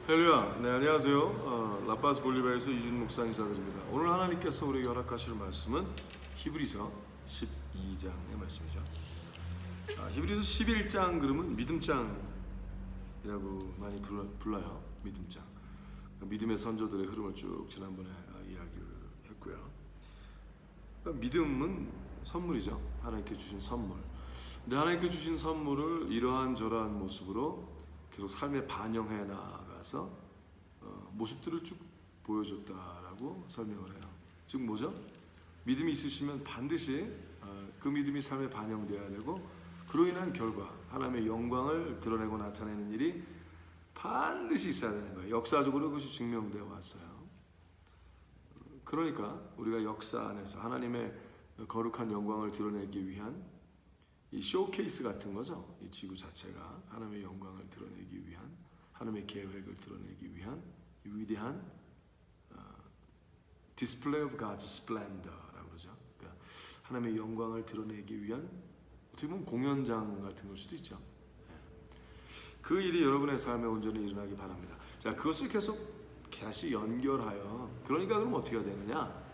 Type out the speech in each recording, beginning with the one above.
할렐루야. 네, 안녕하세요. 라파스 볼리바에서 이준 목사 인사드립니다. 오늘 하나님께서 우리에게 허락하실 말씀은 히브리서 12장의 말씀이죠. 히브리서 11장 그러면 믿음장이라고 많이 불러요. 믿음장. 믿음의 선조들의 흐름을 쭉 지난번에 이야기를 했고요. 그러니까 믿음은 선물이죠. 하나님께 주신 선물. 근데 하나님께 주신 선물을 이러한 저러한 모습으로 계속 삶에 반영해 나가서 모습들을 쭉 보여줬다라고 설명을 해요. 즉 뭐죠? 믿음이 있으시면 반드시 그 믿음이 삶에 반영돼야 되고 그로 인한 결과 하나님의 영광을 드러내고 나타내는 일이 반드시 있어야 되는 거예요. 역사적으로 그것이 증명되어 왔어요. 그러니까 우리가 역사 안에서 하나님의 거룩한 영광을 드러내기 위한 이 쇼케이스 같은 거죠. 이 지구 자체가 하나님의 영광을 드러내기 위한 하나님의 계획을 드러내기 위한 이 위대한 display of God's splendor라고 그러죠. 그러니까 하나님의 영광을 드러내기 위한 어떻게 보면 공연장 같은 걸 수도 있죠. 그 일이 여러분의 삶에 온전히 일어나기 바랍니다. 자, 그것을 계속 다시 연결하여 그러니까 그럼 어떻게 해야 되느냐?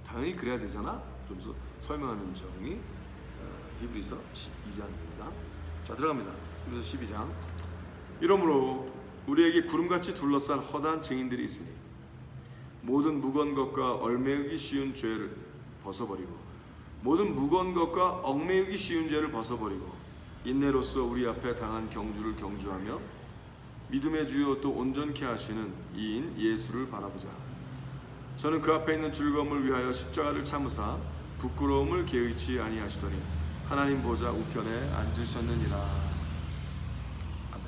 당연히 그래야 되잖아. 그러면서 설명하는 정이 히브리서 12장입니다. 자, 들어갑니다. 히브리서 12장. 이러므로 우리에게 구름같이 둘러싼 허다한 증인들이 있으니 모든 무거운 것과 얽매이기 쉬운 죄를 벗어버리고 모든 무거운 것과 얽매이기 쉬운 죄를 벗어버리고 인내로써 우리 앞에 당한 경주를 경주하며 믿음의 주요 또 온전케 하시는 이인 예수를 바라보자. 저는 그 앞에 있는 즐거움을 위하여 십자가를 참으사 부끄러움을 개의치 아니하시더니 하나님 보좌 우편에 앉으셨느니라. 아멘.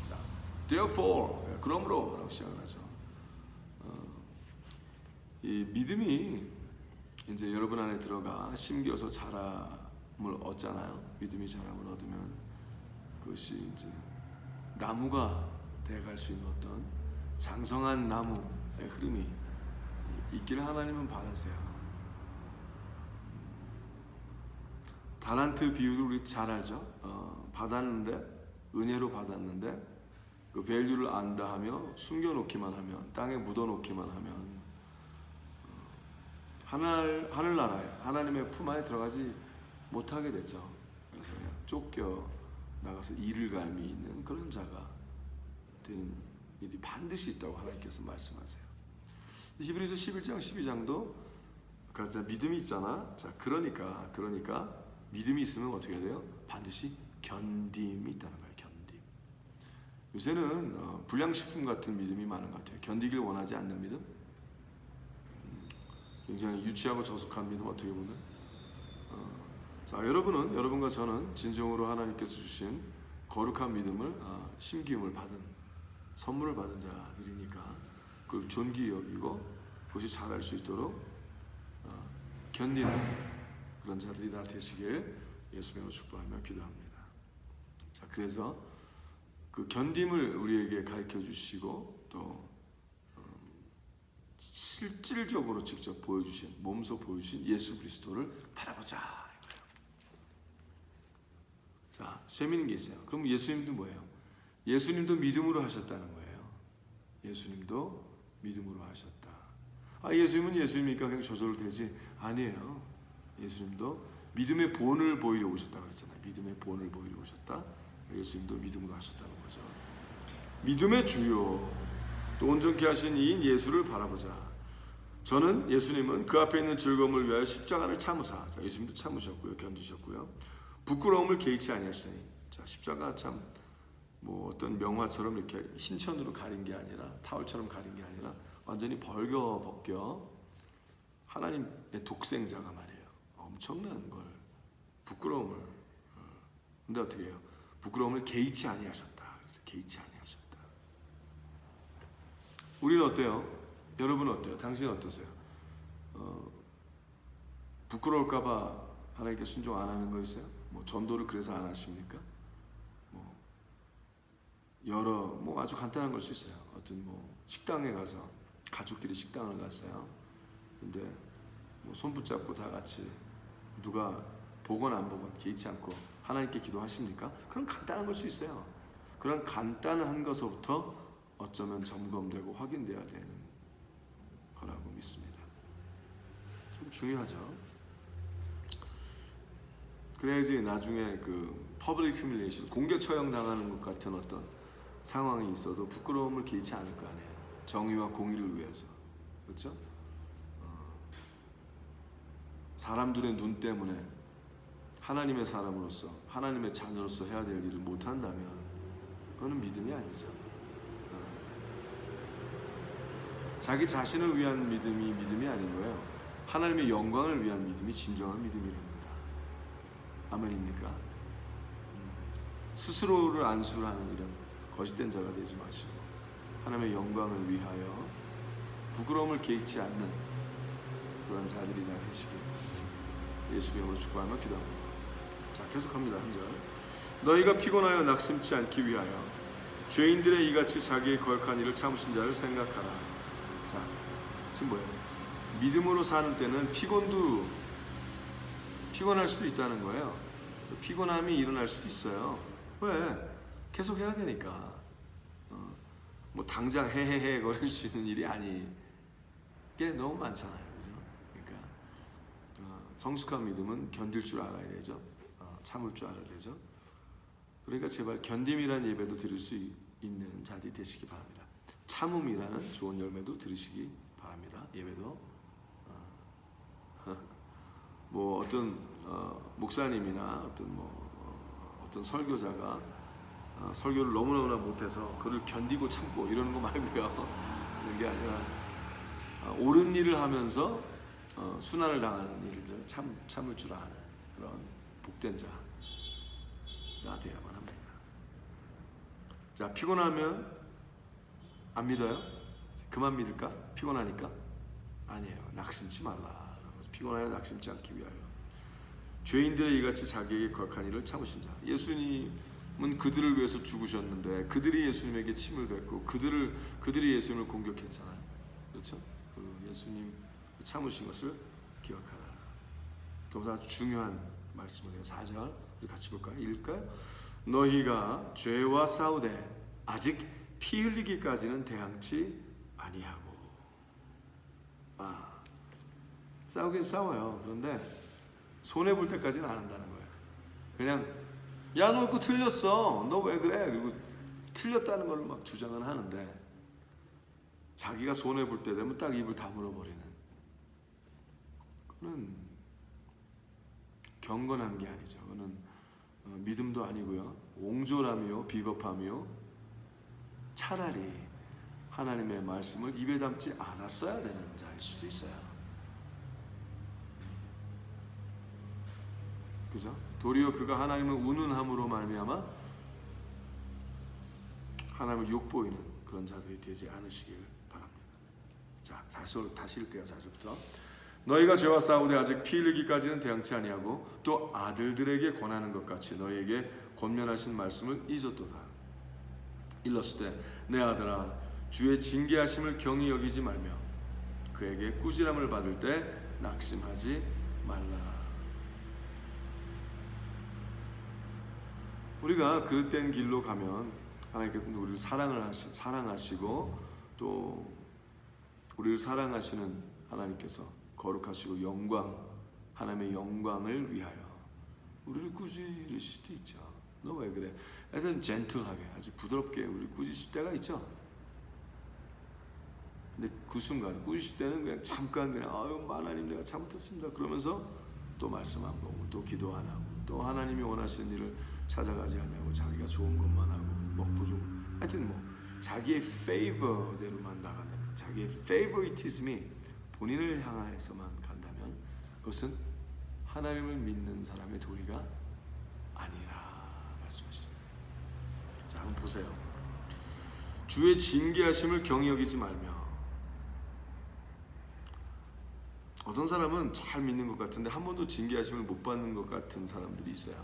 자, therefore, 그러므로라고 시작을 하죠. 이 믿음이 이제 여러분 안에 들어가 심겨서 자람을 얻잖아요. 믿음이 자람을 얻으면 그것이 이제 나무가 되어갈 수 있는 어떤 장성한 나무의 흐름이 있기를 하나님은 바라세요. 달란트 비유를 우리 잘 알죠. 받았는데 은혜로 받았는데 그 밸류를 안다 하며 숨겨놓기만 하면 땅에 묻어놓기만 하면 하늘나라에 하나님의 품 안에 들어가지 못하게 되죠. 그래서 그냥 쫓겨 나가서 이를 갈미 있는 그런 자가 되는 일이 반드시 있다고 하나님께서 말씀하세요. 히브리서 11장 12장도 자, 믿음이 있잖아. 자, 그러니까 믿음이 있으면 어떻게 해야 돼요? 반드시 견딤이 있다는 거예요. 견딤. 요새는 불량식품 같은 믿음이 많은 것 같아요. 견디길 원하지 않는 믿음. 굉장히 유치하고 저속한 믿음 어떻게 보면. 자, 여러분과 저는 진정으로 하나님께서 주신 거룩한 믿음을 심기음을 받은 선물을 받은 자들이니까 그걸 존귀히 여기고 그것이 잘할 수 있도록 견디는 그런 자들이 다 되시길 예수님으로 축복하며 기도합니다. 자, 그래서 그 견딤을 우리에게 가르쳐 주시고 또 실질적으로 직접 보여주신 몸소 보여주신 예수 그리스도를 바라보자 이거예요. 자, 재미있는 게 있어요. 그럼 예수님도 뭐예요? 예수님도 믿음으로 하셨다는 거예요. 예수님도 믿음으로 하셨다. 예수님은 예수님이니까 그냥 저절로 되지? 아니에요. 예수님도 믿음의 본을 보이려 오셨다 그랬잖아요. 믿음의 본을 보이려 오셨다. 예수님도 믿음으로 하셨다는 거죠. 믿음의 주요 또 온전케 하신 이인 예수를 바라보자. 저는 예수님은 그 앞에 있는 즐거움을 위하여 십자가를 참으사. 자, 예수님도 참으셨고요, 견디셨고요. 부끄러움을 개의치 아니하시더니. 자, 십자가 참 뭐 어떤 명화처럼 이렇게 흰 천으로 가린 게 아니라 타올처럼 가린 게 아니라 완전히 벗겨 하나님의 독생자가 말이에요. 엄청난 걸 부끄러움을. 근데 어떻게 해요? 부끄러움을 개의치 아니하셨다. 그래서 개의치 아니하셨다. 우리는 어때요? 여러분은 어때요? 당신은 어떠세요? 부끄러울까봐 하나님께 순종 안 하는 거 있어요? 뭐 전도를 그래서 안 하십니까? 뭐 아주 간단한 걸 수 있어요. 어떤 뭐 식당에 가서 가족끼리 식당을 갔어요. 근데 뭐 손 붙잡고 다 같이 누가 보건 안 보건 개의치 않고 하나님께 기도하십니까? 그런 간단한 걸 수 있어요. 그런 간단한 것부터 어쩌면 점검되고 확인돼야 되는 거라고 믿습니다. 좀 중요하죠. 그래야지 나중에 그 퍼블릭 휴밀레이션, 공개 처형 당하는 것 같은 어떤 상황이 있어도 부끄러움을 개의치 않을 거 아니에요. 정의와 공의를 위해서. 그렇죠? 사람들의 눈 때문에 하나님의 사람으로서, 하나님의 자녀로서 해야 될 일을 못한다면 그거는 믿음이 아니죠. 자기 자신을 위한 믿음이 아닌 거예요. 하나님의 영광을 위한 믿음이 진정한 믿음이랍니다. 아멘입니까? 스스로를 안수하는 이런 거짓된 자가 되지 마시고 하나님의 영광을 위하여 부끄러움을 개의치 않는 그런 자들이 다 되시길 예수의 이름으로 축복하며 기도합니다. 자, 계속합니다. 3절. 너희가 피곤하여 낙심치 않기 위하여 죄인들의 이같이 자기의 거역한 일을 참으신 자를 생각하라. 자, 지금 뭐예요? 믿음으로 사는 때는 피곤할 수도 있다는 거예요. 피곤함이 일어날 수도 있어요. 왜? 계속 해야 되니까. 뭐 당장 헤헤헤 거릴 수 있는 일이 아니 게 너무 많잖아요. 그죠? 그러니까 성숙한 믿음은 견딜 줄 알아야 되죠. 참을 줄 알아야 되죠. 그러니까 제발 견딤이라는 예배도 드릴 수 있는 자들이 되시기 바랍니다. 참음이라는 좋은 열매도 들으시기 바랍니다. 예배도 뭐 어떤 목사님이나 어떤 설교자가 설교를 너무너무나 못해서 그를 견디고 참고 이러는 거 말고요. 그런 게 아니라 옳은 일을 하면서 순환을 당하는 일을 참을 줄 아는 그런 복된 자가 되어야만 합니다. 자, 피곤하면 안 믿어요? 그만 믿을까? 피곤하니까? 아니에요. 낙심치 말라. 피곤하여 낙심치 않기 위하여 죄인들의 이같이 자기에게 거역한 일을 참으신 자. 예수님은 그들을 위해서 죽으셨는데 그들이 예수님에게 침을 뱉고 그들이 예수님을 공격했잖아요. 그렇죠? 그 예수님 참으신 것을 기억하라. 그것보다 아주 중요한 말씀이에요. 4절 우리 같이 볼까요? 읽을까요? 너희가 죄와 싸우되 아직 피 흘리기까지는 대항치 아니하고. 싸우긴 싸워요. 그런데 손해 볼 때까지는 안 한다는 거예요. 그냥 야, 너 그거 틀렸어. 너 왜 그래? 그리고 틀렸다는 걸 막 주장은 하는데 자기가 손해 볼 때 되면 딱 입을 다물어 버리는. 그거는 경건한 게 아니죠. 그거는 믿음도 아니고요. 옹졸함이요, 비겁함이요. 차라리 하나님의 말씀을 입에 담지 않았어야 되는 자일 수도 있어요. 그죠? 도리어 그가 하나님을 운운함으로 말미암아 하나님을 욕보이는 그런 자들이 되지 않으시길 바랍니다. 자, 4절 다시 읽게요. 4절부터. 너희가 죄와 싸우되 아직 피 흘리기까지는 대항치 아니하고 또 아들들에게 권하는 것 같이 너희에게 권면하신 말씀을 잊었도다. 일렀을 때 내 아들아 주의 징계하심을 경히 여기지 말며 그에게 꾸지람을 받을 때 낙심하지 말라. 우리가 그릇된 길로 가면 하나님께서 우리를 사랑하시고 또 우리를 사랑하시는 하나님께서 거룩하시고 하나님의 영광을 위하여 우리를 꾸짖으실 수도 있죠. 너 왜 그래? 하여튼 젠틀하게 아주 부드럽게 우리를 꾸짖을 때가 있죠. 근데 그 순간 꾸짖을 때는 그냥 잠깐 그냥 하나님 내가 잘못했습니다 그러면서 또 말씀 안 보고 또 기도 안 하고 또 하나님이 원하시는 일을 찾아가지 않냐고 자기가 좋은 것만 하고 먹고 좀 하여튼 뭐 자기의 페이버대로만 나간다면 자기의 페이버리티즘이 본인을 향해서만 간다면 그것은 하나님을 믿는 사람의 도리가 아니라 말씀하시죠. 자, 한번 보세요. 주의 징계하심을 경히 여기지 말며. 어떤 사람은 잘 믿는 것 같은데 한 번도 징계하심을 못 받는 것 같은 사람들이 있어요.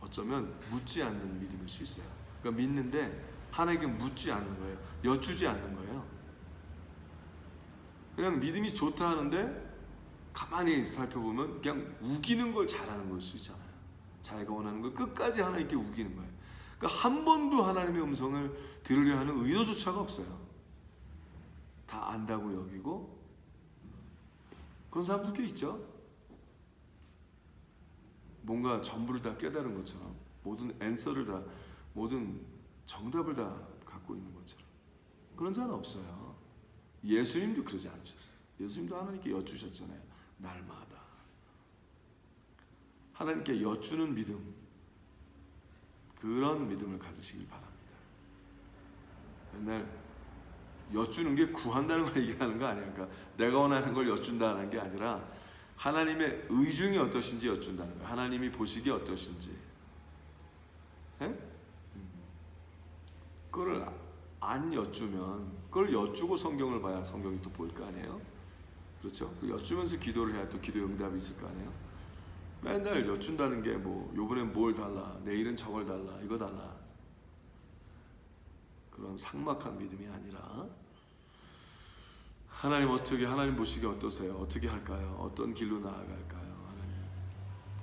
어쩌면 묻지 않는 믿음일 수 있어요. 그러니까 믿는데 하나님께 묻지 않는 거예요. 여쭈지 않는 거예요. 그냥 믿음이 좋다 하는데 가만히 살펴보면 그냥 우기는 걸 잘하는 걸 수 있잖아요. 자기가 원하는 걸 끝까지 하나님께 우기는 거예요. 그러니까 한 번도 하나님의 음성을 들으려 하는 의도조차가 없어요. 다 안다고 여기고 그런 사람들 꽤 있죠. 뭔가 전부를 다 깨달은 것처럼 모든 앤서를 다 모든 정답을 다 갖고 있는 것처럼 그런 자는 없어요. 예수님도 그러지 않으셨어요. 예수님도 하나님께 여쭈셨잖아요. 날마다 하나님께 여쭈는 믿음, 그런 믿음을 가지시길 바랍니다. 맨날 여쭈는 게 구한다는 걸 얘기하는 거 아니야. 그러니까 내가 원하는 걸 여쭌다는 게 아니라 하나님의 의중이 어떠신지 여쭌다는 거야. 하나님이 보시기에 어떠신지. 그걸 안 여쭈면, 그걸 여쭈고 성경을 봐야 성경이 또 보일 거 아니에요. 그렇죠? 그 여쭈면서 기도를 해야 또 기도 응답이 있을 거 아니에요. 맨날 여쭌다는 게 뭐 요번엔 뭘 달라, 내일은 저걸 달라, 이거 달라, 그런 삭막한 믿음이 아니라 하나님 어떻게, 하나님 보시기에 어떠세요? 어떻게 할까요? 어떤 길로 나아갈까요? 하나님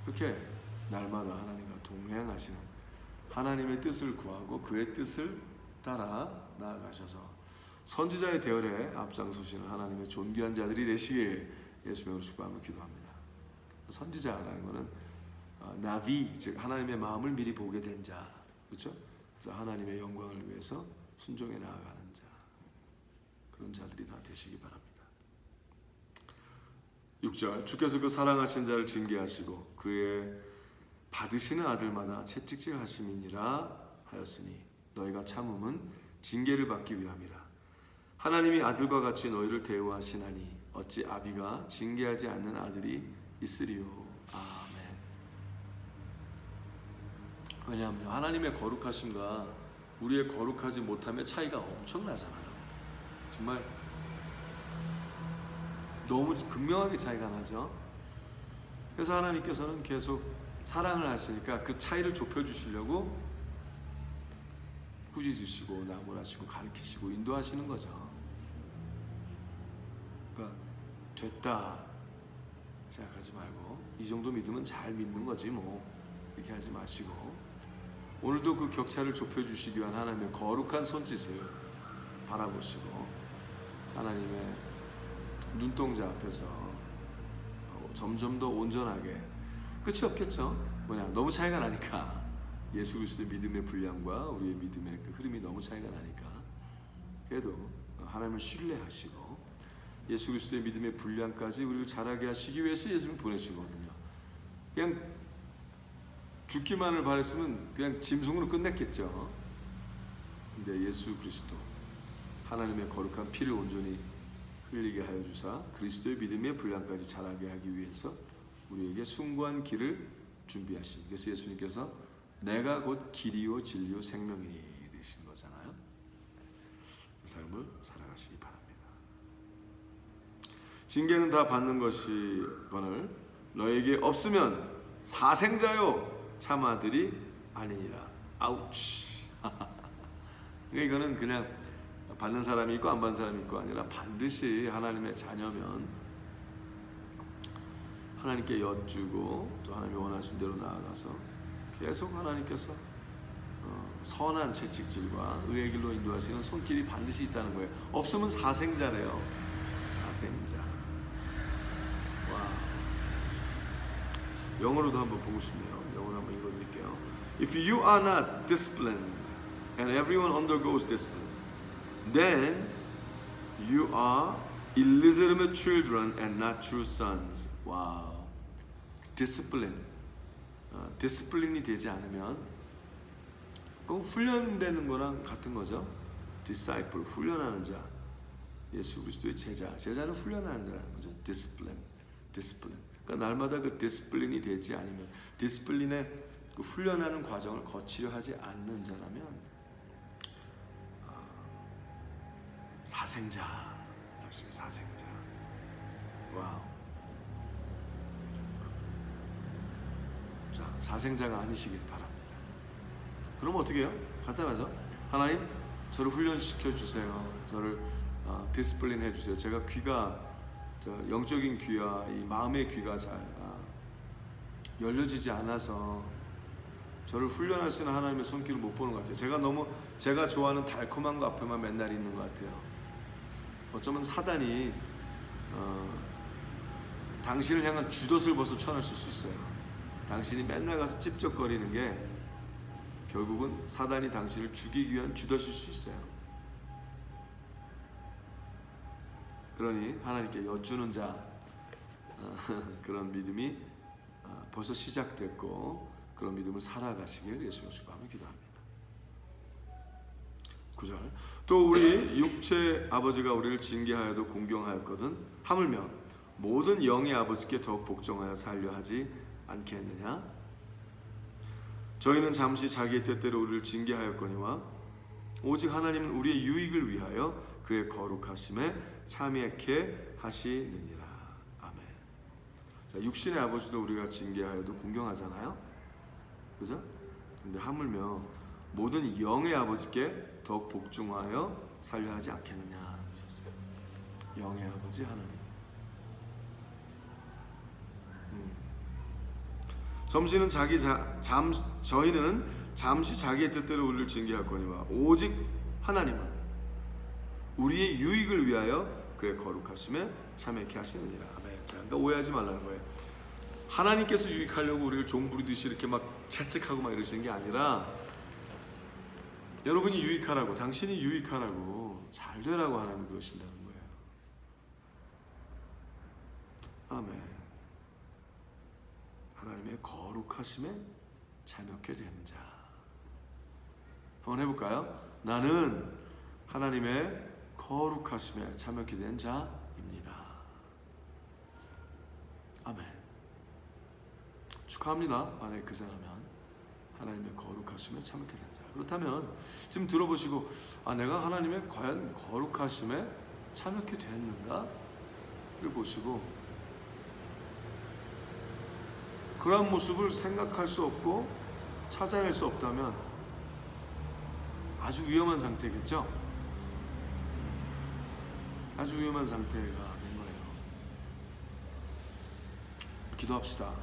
그렇게 날마다 하나님과 동행하시는, 하나님의 뜻을 구하고 그의 뜻을 따라 나아가셔서 선지자의 대열에 앞장서시는 하나님의 존귀한 자들이 되시길 예수님으로 축복하며 기도합니다. 선지자라는 것은 나비, 즉 하나님의 마음을 미리 보게 된 자, 그렇죠? 그래서 하나님의 영광을 위해서 순종해 나아가는 자, 그런 자들이 다 되시기 바랍니다. 6절, 주께서 그 사랑하신 자를 징계하시고 그의 받으시는 아들마다 채찍질하심이니라 하였으니 너희가 참음은 징계를 받기 위함이라. 하나님이 아들과 같이 너희를 대우하시나니 어찌 아비가 징계하지 않는 아들이 있으리요. 아멘. 왜냐하면 하나님의 거룩하심과 우리의 거룩하지 못함의 차이가 엄청나잖아요. 정말 너무 극명하게 차이가 나죠. 그래서 하나님께서는 계속 사랑을 하시니까 그 차이를 좁혀주시려고 꾸짖으시고 나무라시고 가르치시고 인도하시는 거죠. 그러니까 됐다 생각하지 말고 이 정도 믿으면 잘 믿는 거지 뭐, 이렇게 하지 마시고 오늘도 그 격차를 좁혀주시기 위한 하나님의 거룩한 손짓을 바라보시고 하나님의 눈동자 앞에서 점점 더 온전하게, 끝이 없겠죠. 뭐냐, 너무 차이가 나니까, 예수 그리스도의 믿음의 분량과 우리의 믿음의 그 흐름이 너무 차이가 나니까, 그래도 하나님을 신뢰하시고 예수 그리스도의 믿음의 분량까지 우리를 자라게 하시기 위해서 예수님을 보내시거든요. 그냥 죽기만을 바랬으면 그냥 짐승으로 끝냈겠죠. 근데 예수 그리스도 하나님의 거룩한 피를 온전히 흘리게 하여 주사 그리스도의 믿음의 분량까지 자라게 하기 위해서 우리에게 숭고한 길을 준비하신, 그래서 예수님께서 내가 곧 길이요 진리요 생명이니 이러신 거잖아요. 그 삶을 살아가시기 바랍니다. 징계는 다 받는 것이거늘 너에게 없으면 사생자요 참 아들이 아니니라. 아우치. 이거는 그냥 받는 사람이 있고 안 받는 사람이 있고 아니라 반드시 하나님의 자녀면 하나님께 여쭈고 또 하나님이 원하신 대로 나아가서 계속 하나님께서 선한 채찍질과 의의 길로 인도하시는 손길이 반드시 있다는 거예요. 없으면 사생자래요. 사생자. 와. 영어로도 한번 보고 싶네요. 영어로 한번 읽어드릴게요. If you are not disciplined and everyone undergoes discipline, then you are illegitimate children and not true sons. 와우. discipline. 디스플린이 되지 않으면 그건 훈련되는 거랑 같은 거죠. disciple, 훈련하는 자. 예수 그리스도의 제자. 제자는 훈련하는 자라는 거죠. discipline. 그러니까 날마다 그 디스플린이 되지 않으면, 디스플린의 그 훈련하는 과정을 거치려 하지 않는 자라면 사생자. 사생자. 와우. 자, 사생자가 아니시길 바랍니다. 자, 그럼 어떻게 해요? 간단하죠? 하나님, 저를 훈련시켜 주세요. 저를 디스플린 해주세요. 제가 귀가, 영적인 귀와 이 마음의 귀가 잘 열려지지 않아서 저를 훈련하시는 하나님의 손길을 못 보는 것 같아요. 제가 좋아하는 달콤한 거 앞에만 맨날 있는 것 같아요. 어쩌면 사단이 당신을 향한 쥐덫을 벌써 쳐놨을 수 있어요. 당신이 맨날 가서 찝쩍거리는 게 결국은 사단이 당신을 죽이기 위한 쥐덫일 수 있어요. 그러니 하나님께 여쭈는 자 그런 믿음이 벌써 시작됐고 그런 믿음을 살아가시길 예수님의 주님으로 기도합니다. 9절 또 우리 육체의 아버지가 우리를 징계하여도 공경하였거든 하물며 모든 영의 아버지께 더욱 복종하여 살려 하지 않겠느냐. 저희는 잠시 자기의 뜻대로 우리를 징계하였거니와 오직 하나님은 우리의 유익을 위하여 그의 거룩하심에 참여케 하시느니라. 아멘. 자, 육신의 아버지도 우리가 징계하여도 공경하잖아요. 그죠? 근데 하물며 모든 영의 아버지께 더욱 복종하여 살려 하지 않겠느냐 하셨어요. 영의 아버지 하나님. 저희는 잠시 자기의 뜻대로 우리를 징계하거니와 오직 하나님은 우리의 유익을 위하여 그의 거룩하심에 참여케 하시느니라. 아멘. 자, 그러니까 오해하지 말라는 거예요. 하나님께서 유익하려고 우리를 종 부리듯이 이렇게 막 채찍하고 막 이러시는 게 아니라 여러분이 유익하라고, 당신이 유익하라고, 잘 되라고 하나님 그러신다는 거예요. 아멘. 하나님의 거룩하심에 참여케 된 자. 한번 해볼까요? 나는 하나님의 거룩하심에 참여케 된 자입니다. 아멘. 축하합니다. 만약에 그 사람은 하나님의 거룩하심에 참여케 된 자. 그렇다면 지금 들어보시고 내가 하나님의 과연 거룩하심에 참여케 됐는가를 보시고 그러한 모습을 생각할 수 없고 찾아낼 수 없다면 아주 위험한 상태겠죠? 아주 위험한 상태가 된 거예요. 기도합시다.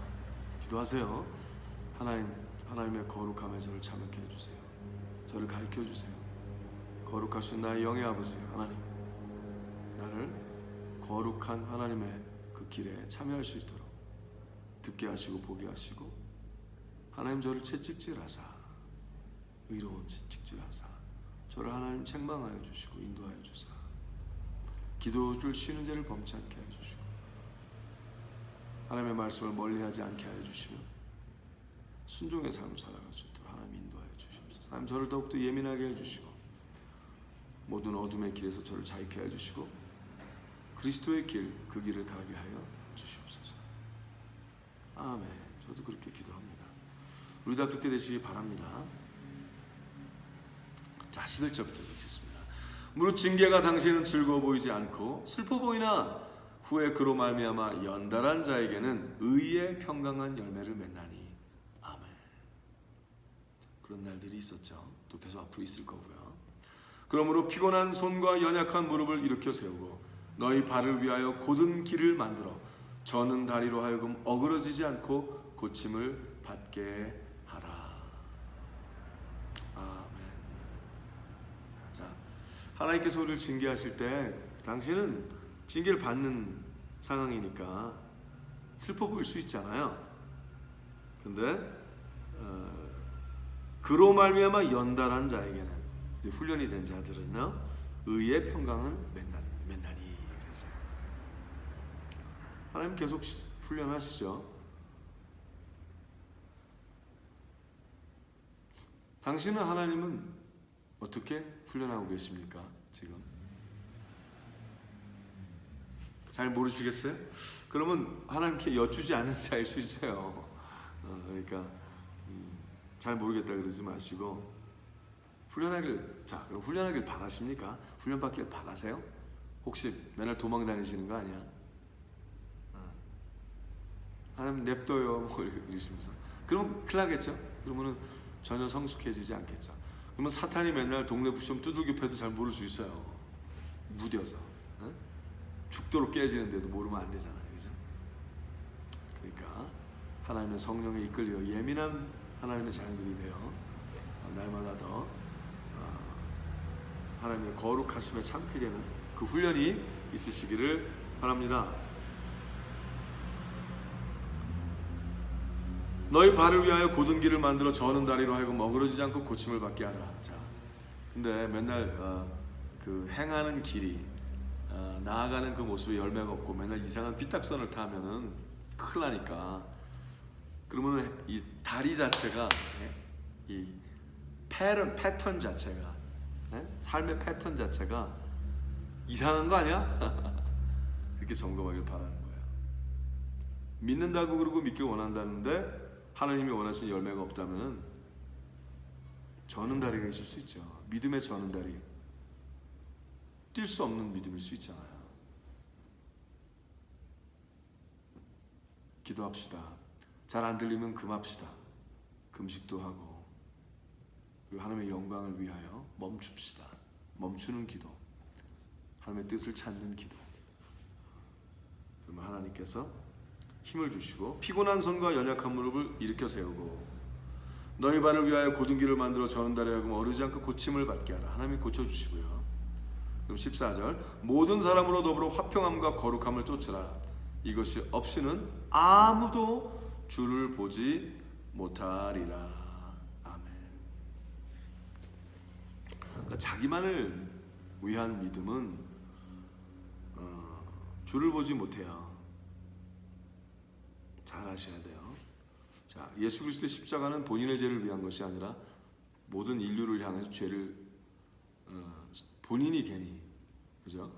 기도하세요. 하나님의 거룩함에 저를 참여케 해주세요. 저를 가르쳐 주세요. 거룩하신 나의 영의 아버지 하나님, 나를 거룩한 하나님의 그 길에 참여할 수 있도록 듣게 하시고 보게 하시고 하나님 저를 채찍질하사 의로운 채찍질하사 저를 하나님 책망하여 주시고 인도하여 주사 기도를 쉬는 죄를 범치 않게 하여 주시고 하나님의 말씀을 멀리하지 않게 하여 주시며 순종의 삶을 살아갈 수 있도록 하나님 인도하여 주시옵소서. 하나님 저를 더욱더 예민하게 해주시고 모든 어둠의 길에서 저를 자유케 해주시고 그리스도의 길, 그 길을 가게 하여 주시옵소서. 아멘. 저도 그렇게 기도합니다. 우리 다 그렇게 되시기 바랍니다. 자, 11절부터 읽겠습니다. 무릇 징계가 당시에는 즐거워 보이지 않고 슬퍼 보이나 후에 그로 말미암아 연달한 자에게는 의의 평강한 열매를 맺나니. 아멘. 그런 날들이 있었죠. 또 계속 앞으로 있을 거고요. 그러므로 피곤한 손과 연약한 무릎을 일으켜 세우고 너희 발을 위하여 곧은 길을 만들어 저는 다리로 하여금 어그러지지 않고 고침을 받게 하라. 아멘. 자, 하나님께서 우리를 징계하실 때 당신은 징계를 받는 상황이니까 슬퍼 보일 수 있잖아요. 근데 그로 말미암아 연달한 자에게는 이제 훈련이 된 자들은요 의의 평강을 맺나니 그랬어요. 하나님 계속 훈련하시죠. 당신은 하나님은 어떻게 훈련하고 계십니까? 지금 잘 모르시겠어요? 그러면 하나님께 여쭈지 않은 자일 수 있어요. 그러니까 잘 모르겠다 그러지 마시고 그럼 훈련하길 바라십니까? 훈련받길 바라세요? 혹시 맨날 도망 다니시는 거 아니야? 하나님 냅둬요 뭐 이러시면서 그럼 큰일 나겠죠? 그러면은 전혀 성숙해지지 않겠죠? 그러면 사탄이 맨날 동네 부시험 두들겨 패도 잘 모를 수 있어요. 무뎌서 죽도록 깨지는데도 모르면 안 되잖아요. 그죠? 그러니까 하나님의 성령에 이끌려 예민한 하나님의 자녀들이 되어 날마다 더 하나님의 거룩하심에 참게 되는 그 훈련이 있으시기를 바랍니다. 너희 발을 위하여 곧은 길을 만들어 저는 다리로 하여금 어그러지지 않고 고침을 받게 하라. 자, 근데 맨날 그 행하는 길이 나아가는 그 모습에 열매가 없고 맨날 이상한 삐딱선을 타면은 큰일 나니까, 그러면은 이 다리 자체가, 이 패턴 자체가, 삶의 패턴 자체가 이상한 거 아니야? 이렇게 점검하길 바라는 거예요. 믿는다고 그러고 믿길 원한다는데 하나님이 원하시는 열매가 없다면 저는 다리가 있을 수 있죠. 믿음의 저는 다리, 뛸 수 없는 믿음일 수 있잖아요. 기도합시다. 잘 안 들리면 금합시다. 금식도 하고, 그리고 하나님의 영광을 위하여 멈춥시다. 멈추는 기도, 하나님의 뜻을 찾는 기도. 그러면 하나님께서 힘을 주시고 피곤한 손과 연약한 무릎을 일으켜 세우고 너희 발을 위하여 곧은 길을 만들어 저는 다리 하여금 어르지 않고 고침을 받게 하라. 하나님이 고쳐주시고요. 그럼 14절, 모든 사람으로 더불어 화평함과 거룩함을 쫓으라. 이것이 없이는 아무도 주를 보지 못하리라. 아멘. 그러니까 자기만을 위한 믿음은 주를 보지 못해요. 잘 아셔야 돼요. 자, 예수 그리스도의 십자가는 본인의 죄를 위한 것이 아니라 모든 인류를 향해서 죄를 본인이 괜히, 그죠?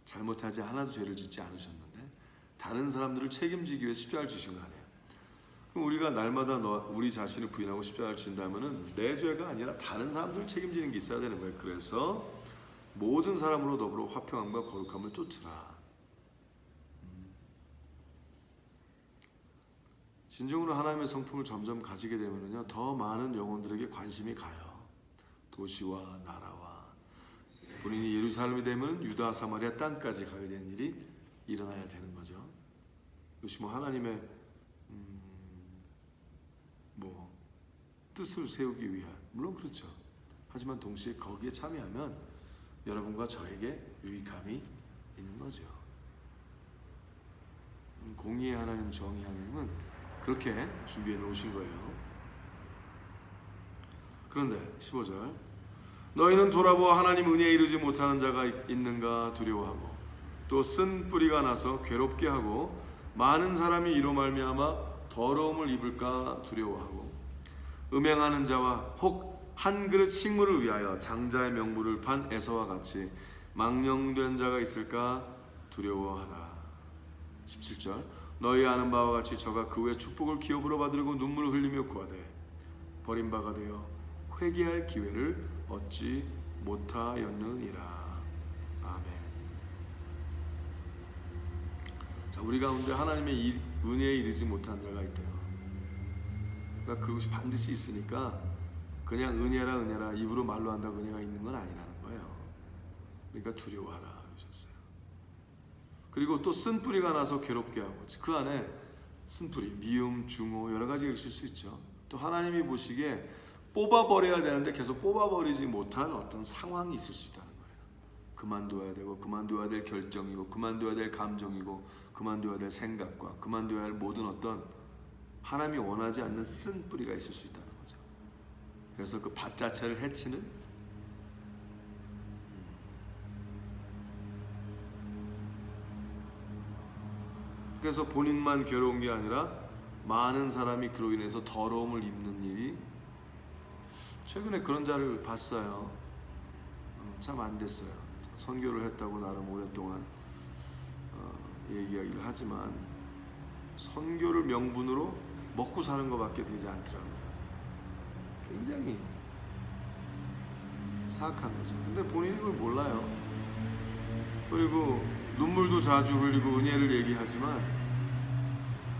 잘못하지 하나도 죄를 짓지 않으셨는데 다른 사람들을 책임지기 위해 십자가를 지신 거 아니에요. 그럼 우리가 날마다 우리 자신을 부인하고 십자가를 진다면은 내 죄가 아니라 다른 사람들을 책임지는 게 있어야 되는 거예요. 그래서 모든 사람으로 더불어 화평함과 거룩함을 쫓으라. 진정으로 하나님의 성품을 점점 가지게 되면요, 더 많은 영혼들에게 관심이 가요. 도시와 나라와, 본인이 예루살렘이 되면 유다 사마리아 땅까지 가게 되는 일이 일어나야 되는 거죠. 이것이 뭐 하나님의 뭐 뜻을 세우기 위한, 물론 그렇죠. 하지만 동시에 거기에 참여하면 여러분과 저에게 유익함이 있는 거죠. 공의의 하나님, 정의의 하나님은 그렇게 준비해 놓으신 거예요. 그런데 15절, 너희는 돌아보아 하나님 은혜에 이르지 못하는 자가 있는가 두려워하고 또 쓴 뿌리가 나서 괴롭게 하고 많은 사람이 이로 말미암아 더러움을 입을까 두려워하고 음행하는 자와 혹 한 그릇 식물을 위하여 장자의 명물을 판 에서와 같이 망령된 자가 있을까 두려워하라. 17절, 너희 아는 바와 같이 저가 그 후에 축복을 기업으로 받으려고 눈물을 흘리며 구하되 버림바가 되어 회개할 기회를 얻지 못하였느니라. 아멘. 자, 우리 가운데 하나님의 은혜에 이르지 못한 자가 있대요. 그러니까 그것이 반드시 있으니까 그냥 은혜라 입으로 말로 한다고 은혜가 있는 건 아니라는 거예요. 그러니까 두려워하라 하셨어요. 그리고 또 쓴 뿌리가 나서 괴롭게 하고, 그 안에 쓴 뿌리, 미움, 중호 여러 가지가 있을 수 있죠. 또 하나님이 보시기에 뽑아버려야 되는데 계속 뽑아버리지 못한 어떤 상황이 있을 수 있다는 거예요. 그만둬야 되고, 그만둬야 될 결정이고, 그만둬야 될 감정이고, 그만둬야 될 생각과 그만둬야 할 모든 어떤 하나님이 원하지 않는 쓴 뿌리가 있을 수 있다는 거죠. 그래서 그 밭 자체를 해치는, 그래서 본인만 괴로운 게 아니라 많은 사람이 그로 인해서 더러움을 입는 일이, 최근에 그런 자를 봤어요. 참 안 됐어요. 선교를 했다고 나름 오랫동안 얘기하기를 하지만 선교를 명분으로 먹고 사는 것밖에 되지 않더라고요. 굉장히 사악한 거죠. 근데 본인이 그걸 몰라요. 그리고 눈물도 자주 흘리고 은혜를 얘기하지만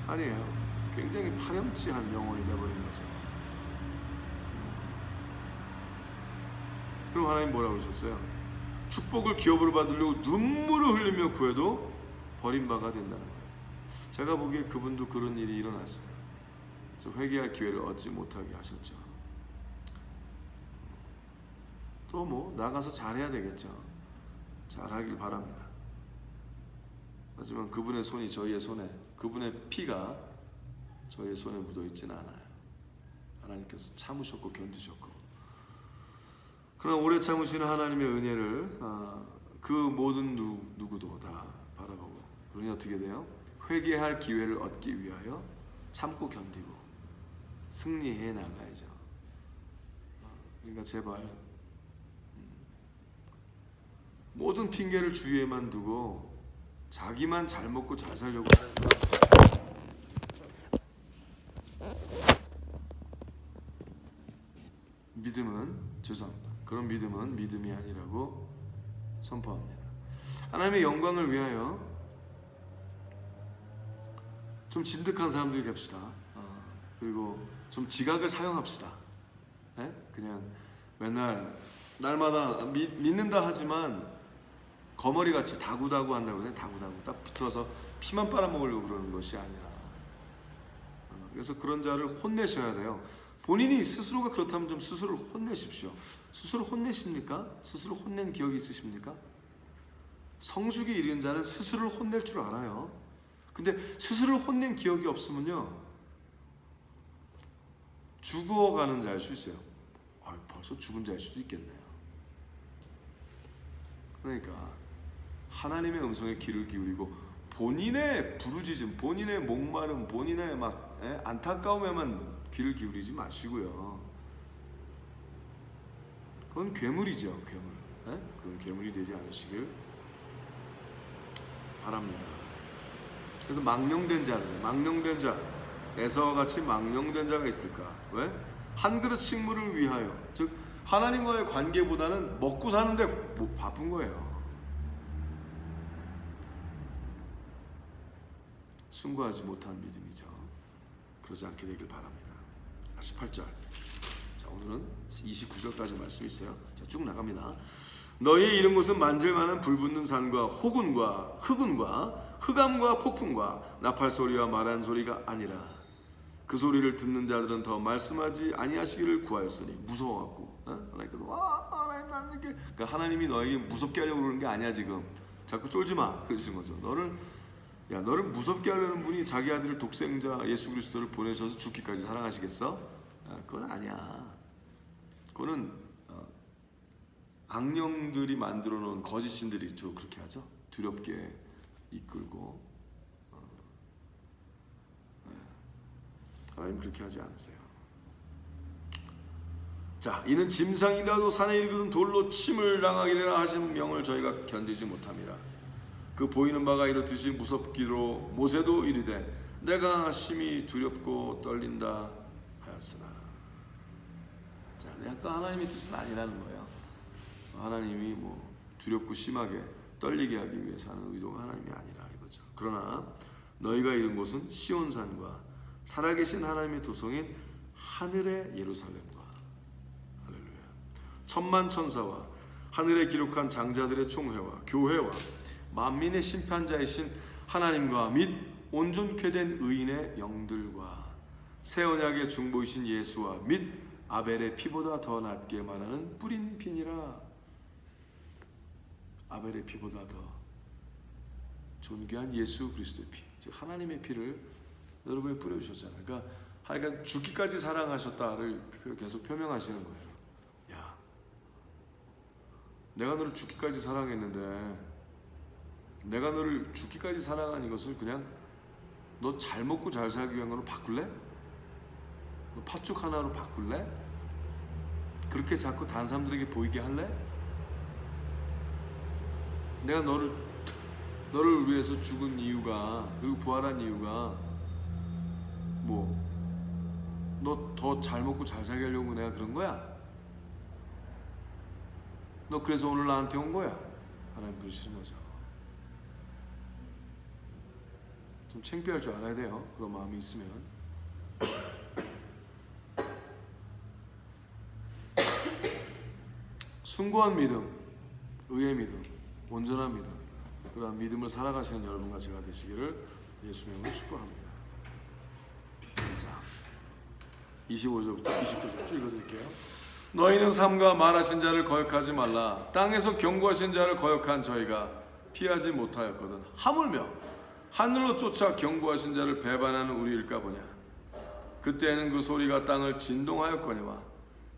아니에요. 굉장히 파렴치한 영혼이 되어버린 거죠. 그럼 하나님 뭐라고 하셨어요? 축복을 기업으로 받으려고 눈물을 흘리며 구해도 버림바가 된다는 거예요. 제가 보기에 그분도 그런 일이 일어났어요. 그래서 회개할 기회를 얻지 못하게 하셨죠. 또 뭐 나가서 잘해야 되겠죠. 잘하길 바랍니다. 하지만 그분의 손이 저희의 손에, 그분의 피가 저희의 손에 묻어 있지는 않아요. 하나님께서 참으셨고 견디셨고, 그러나 오래 참으시는 하나님의 은혜를 그 모든 누구도 다 바라보고, 그러니 어떻게 돼요? 회개할 기회를 얻기 위하여 참고 견디고 승리해 나가야죠. 그러니까 제발 모든 핑계를 주위에만 두고 자기만 잘 먹고 잘 살려고 하는 믿음은, 죄송합니다, 그런 믿음은 믿음이 아니라고 선포합니다. 하나님의 영광을 위하여 좀 진득한 사람들이 됩시다. 그리고 좀 지각을 사용합시다. 네? 그냥 맨날 날마다 믿는다 하지만 거머리같이 다구다구 한다고 해요. 다구다구 딱 붙어서 피만 빨아먹으려고 그러는 것이 아니라, 그래서 그런 자를 혼내셔야 돼요. 본인이 스스로가 그렇다면 좀 스스로를 혼내십시오. 스스로 혼내십니까? 스스로 혼낸 기억이 있으십니까? 성숙이 이른 자는 스스로를 혼낼 줄 알아요. 근데 스스로를 혼낸 기억이 없으면요, 죽어가는 자일 수 있어요. 벌써 죽은 자일 수도 있겠네요. 그러니까 하나님의 음성에 귀를 기울이고 본인의 부르짖음, 본인의 목마름, 본인의 안타까움에만 귀를 기울이지 마시고요. 그건 괴물이죠, 괴물. 그건 괴물이 되지 않으시길 바랍니다. 그래서 망령된 자죠. 망령된 자, 에서같이 망령된 자가 있을까? 왜? 한 그릇 식물을 위하여, 즉 하나님과의 관계보다는 먹고 사는데 바쁜 거예요. 순고하지 못한 믿음이죠. 그러지 않게 되길 바랍니다. 18절. 자, 오늘은 29절까지 말씀이 있어요. 자, 쭉 나갑니다. 너희의 이른 곳은 만질만한 불붙는 산과 호군과 흑운과 흑암과 폭풍과 나팔 소리와 말한 소리가 아니라 그 소리를 듣는 자들은 더 말씀하지 아니하시기를 구하였으니. 무서워갖고 하나님께서 하나님 나는 이렇게, 그러니까 하나님이 너에게 무섭게 하려고 그러는 게 아니야. 지금 자꾸 쫄지 마 그러시는 거죠. 너를 무섭게 하려는 분이 자기 아들 독생자 예수 그리스도를 보내셔서 죽기까지 사랑하시겠어? 그건 아니야. 그거는 악령들이 만들어 놓은 거짓 신들이 주로 그렇게 하죠. 두렵게 이끌고. 하나님 그렇게 하지 않으세요. 자, 이는 짐승이라도 산에 이르거든 돌로 침을 당하기라 하신 명을 저희가 견디지 못함이라. 그 보이는 바가 이렇듯이 무섭기로 모세도 이르되 내가 심히 두렵고 떨린다 하였으나. 자, 아까 하나님의 뜻은 아니라는 거예요. 하나님이 뭐 두렵고 심하게 떨리게 하기 위해서 하는 의도가 하나님이 아니라 이거죠. 그러나 너희가 이른 곳은 시온산과 살아계신 하나님의 도성인 하늘의 예루살렘과, 할렐루야, 천만 천사와 하늘에 기록한 장자들의 총회와 교회와 만민의 심판자이신 하나님과 및 온전케 된 의인의 영들과 새 언약의 중보이신 예수와 및 아벨의 피보다 더 낫게 말하는 뿌린 피니라. 아벨의 피보다 더 존귀한 예수 그리스도의 피, 즉 하나님의 피를 여러분이 뿌려주셨잖아요. 그러니까 하여간 죽기까지 사랑하셨다를 계속 표명하시는 거예요. 야, 내가 너를 죽기까지 사랑했는데, 내가 너를 죽기까지 사랑한 이것을 그냥 너 잘 먹고 잘 살기 위한 거로 바꿀래? 너 팥죽 하나로 바꿀래? 그렇게 자꾸 다른 사람들에게 보이게 할래? 내가 너를 위해서 죽은 이유가, 그리고 부활한 이유가 뭐 너 더 잘 먹고 잘 살게 하려고 내가 그런 거야? 너 그래서 오늘 나한테 온 거야? 하나님 그러시는 거죠. 좀 창피할 줄 알아야 돼요. 그런 마음이 있으면. 숭고한 믿음, 의의 믿음, 온전한 믿음, 그러한 믿음을 살아가시는 여러분과 제가 되시기를 예수님으로 축복합니다. 자, 25절부터 29절 읽어드릴게요. 너희는 삼가 말하신 자를 거역하지 말라. 땅에서 경고하신 자를 거역한 저희가 피하지 못하였거든. 하물며 하늘로 쫓아 경고하신 자를 배반하는 우리일까 보냐. 그때에는 그 소리가 땅을 진동하였거니와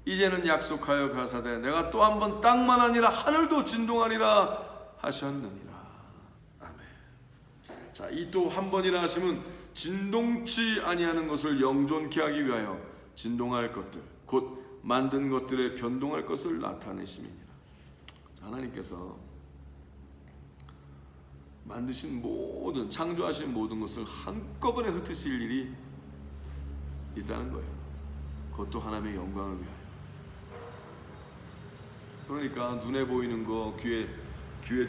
이제는 약속하여 가사대 내가 또 한 번 땅만 아니라 하늘도 진동하리라 하셨느니라. 아멘. 자, 이 또 한 번이라 하심은 진동치 아니하는 것을 영존케 하기 위하여 진동할 것들 곧 만든 것들에 변동할 것을 나타내심이니라. 자, 하나님께서 만드신 모든, 창조하신 모든 것을 한꺼번에 흩으실 일이 있다는 거예요. 그것도 하나님의 영광을 위하여. 그러니까 눈에 보이는 거, 귀에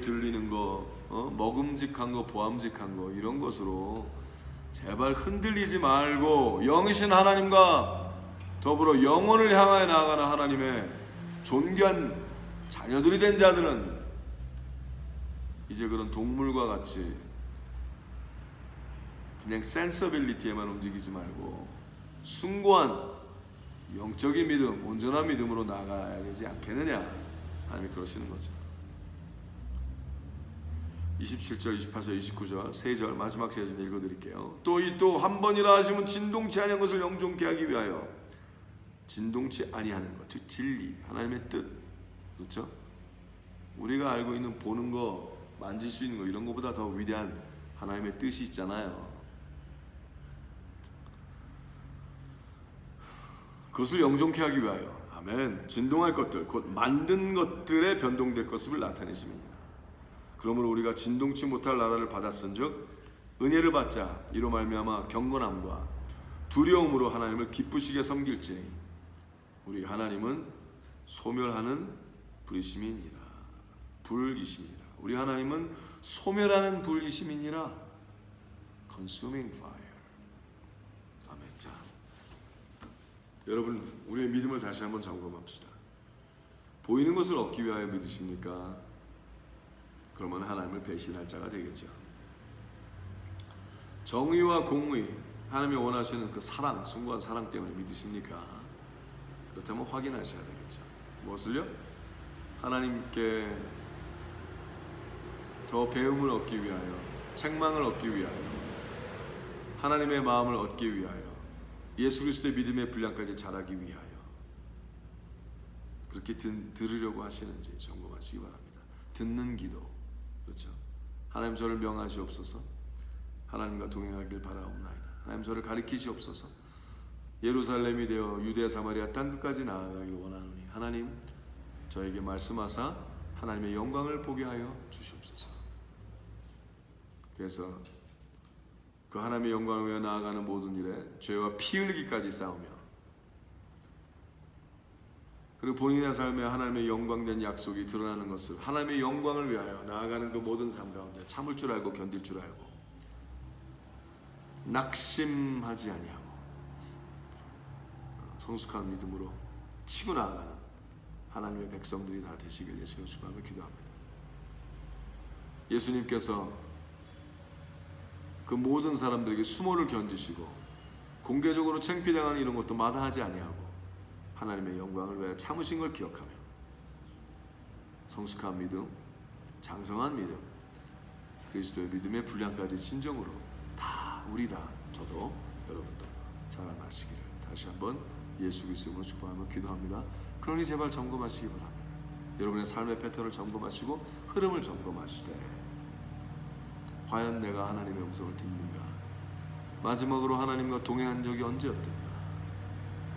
들리는 거, 먹음직한 거, 보암직한 거, 이런 것으로 제발 흔들리지 말고 영이신 하나님과 더불어 영혼을 향하여 나아가는 하나님의 존귀한 자녀들이 된 자들은 이제 그런 동물과 같이 그냥 센서빌리티에만 움직이지 말고 숭고한 영적인 믿음, 온전한 믿음으로 나아가야 되지 않겠느냐. 하나님이 그러시는 거죠. 27절, 28절, 29절, 3절 마지막 3절 읽어드릴게요. 또 한 번이라 하시면 진동치 아니한 것을 영존케 하기 위하여 진동치 아니하는 것, 즉 진리, 하나님의 뜻, 그렇죠? 우리가 알고 있는 보는 거, 만질 수 있는 거 이런 것보다 더 위대한 하나님의 뜻이 있잖아요. 그것을 영존케 하기 위하여 아멘. 진동할 것들 곧 만든 것들에 변동될 것을 나타내심이니라. 그러므로 우리가 진동치 못할 나라를 받았은즉 은혜를 받자 이로 말미암아 경건함과 두려움으로 하나님을 기쁘시게 섬길지니 우리 하나님은 소멸하는 불이심이니라. 불이심이니라. 우리 하나님은 소멸하는 불이심이니라. Consuming fire. 아멘. 자, 여러분 우리의 믿음을 다시 한번 점검합시다. 보이는 것을 얻기 위하여 믿으십니까? 그러면 하나님을 배신할 자가 되겠죠. 정의와 공의, 하나님이 원하시는 그 사랑, 숭고한 사랑 때문에 믿으십니까? 그렇다면 확인하셔야 되겠죠. 무엇을요? 하나님께 더 배움을 얻기 위하여, 책망을 얻기 위하여, 하나님의 마음을 얻기 위하여, 예수 그리스도의 믿음의 분량까지 자라기 위하여 그렇게 들으려고 하시는지 점검하시기 바랍니다. 듣는 기도, 그렇죠? 하나님 저를 명하시옵소서. 하나님과 동행하길 바라옵나이다. 하나님 저를 가리키시옵소서. 예루살렘이 되어 유대 사마리아 땅끝까지 나아가길 원하노니 하나님 저에게 말씀하사 하나님의 영광을 보게 하여 주시옵소서. 그래서 그 하나님의 영광을 위해 나아가는 모든 일에 죄와 피 흘리기까지 싸우며 그리고 본인의 삶에 하나님의 영광된 약속이 드러나는 것을 하나님의 영광을 위하여 나아가는 그 모든 삶 가운데 참을 줄 알고 견딜 줄 알고 낙심하지 아니하고 성숙한 믿음으로 치고 나아가는 하나님의 백성들이 다 되시길 예수님의 주님으로 기도합니다. 예수님께서 그 모든 사람들에게 수모를 견디시고 공개적으로 창피당하는 이런 것도 마다하지 아니하고 하나님의 영광을 위하여 참으신 걸 기억하며 성숙한 믿음, 장성한 믿음, 그리스도의 믿음의 분량까지 진정으로 다 우리 다 저도 여러분도 자라나시기를 다시 한번 예수 그리스도로 축복하며 기도합니다. 그러니 제발 점검하시기 바랍니다. 여러분의 삶의 패턴을 점검하시고 흐름을 점검하시되 과연 내가 하나님의 음성을 듣는가? 마지막으로 하나님과 동행한 적이 언제였던가?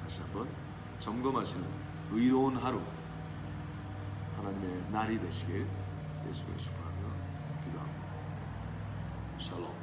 다시 한번 점검하시는 의로운 하루 하나님의 날이 되시길 예수의 축복하며 기도합니다. 샬롬.